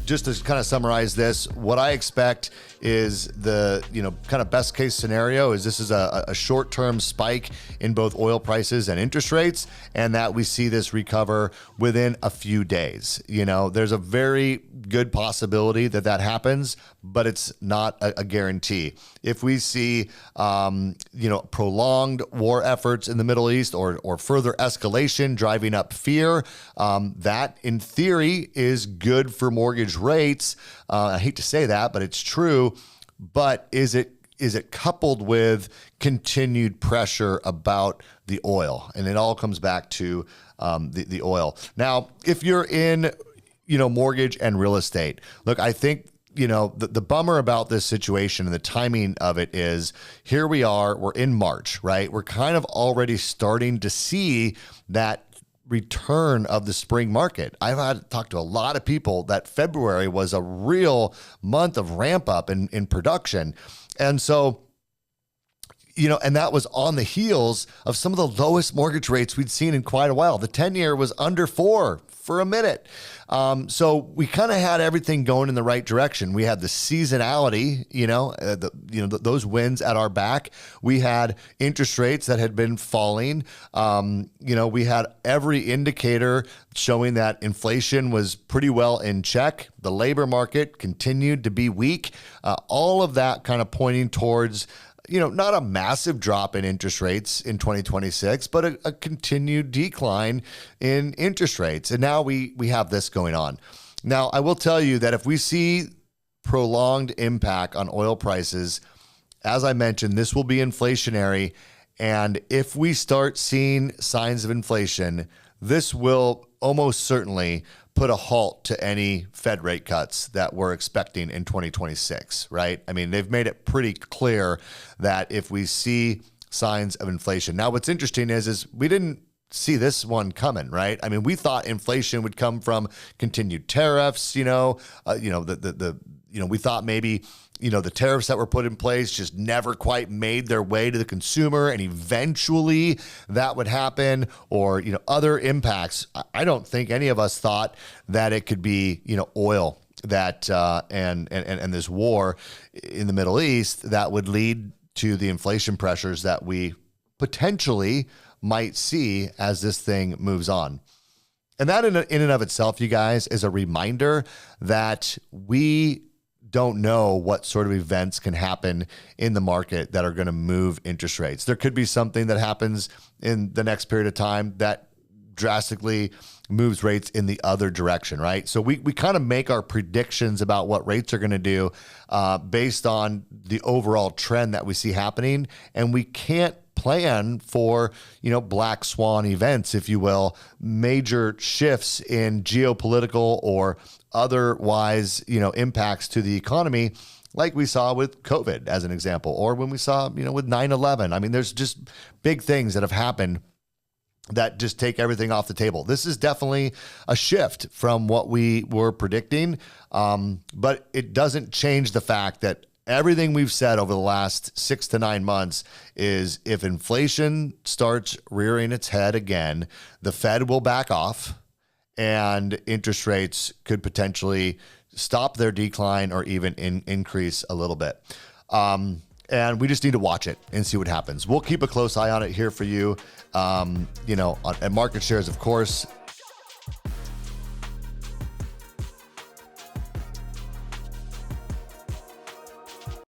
just to kind of summarize this, what I expect is the, kind of best case scenario is this is a short-term spike in both oil prices and interest rates, and that we see this recover within a few days. There's a very good possibility that happens, but it's not a guarantee. If we see, prolonged war efforts in the Middle East or further escalation driving up fear, that in theory is good for mortgage rates. I hate to say that, but it's true. But is it coupled with continued pressure about the oil? And it all comes back to the oil. Now, if you're in, mortgage and real estate, look, I think, the bummer about this situation and the timing of it is here we are, we're in March, right? We're kind of already starting to see that return of the spring market. I've had talked to a lot of people that February was a real month of ramp up in production. And so, and that was on the heels of some of the lowest mortgage rates we'd seen in quite a while. The 10-year was under 4 for a minute. So we kind of had everything going in the right direction. We had the seasonality, those winds at our back. We had interest rates that had been falling. We had every indicator showing that inflation was pretty well in check. The labor market continued to be weak. All of that kind of pointing towards not a massive drop in interest rates in 2026, but a continued decline in interest rates. And now we have this going on. Now, I will tell you that if we see prolonged impact on oil prices, as I mentioned, this will be inflationary. And if we start seeing signs of inflation, this will almost certainly put a halt to any Fed rate cuts that we're expecting in 2026, right? I mean, they've made it pretty clear that if we see signs of inflation. Now, what's interesting is we didn't see this one coming, right? I mean, we thought inflation would come from continued tariffs, we thought maybe, the tariffs that were put in place just never quite made their way to the consumer, and eventually that would happen, or, other impacts. I don't think any of us thought that it could be, oil that, and this war in the Middle East that would lead to the inflation pressures that we potentially might see as this thing moves on. And that in and of itself, you guys, is a reminder that we don't know what sort of events can happen in the market that are going to move interest rates. There could be something that happens in the next period of time that drastically moves rates in the other direction, right? So we kind of make our predictions about what rates are going to do based on the overall trend that we see happening, and we can't plan for, black swan events, if you will, major shifts in geopolitical or otherwise, impacts to the economy, like we saw with COVID as an example, or when we saw, with 9/11. I mean, there's just big things that have happened that just take everything off the table. This is definitely a shift from what we were predicting, but it doesn't change the fact that everything we've said over the last 6 to 9 months is if inflation starts rearing its head again, the Fed will back off and interest rates could potentially stop their decline or even increase a little bit. And we just need to watch it and see what happens. We'll keep a close eye on it here for you. At Market Shares, of course,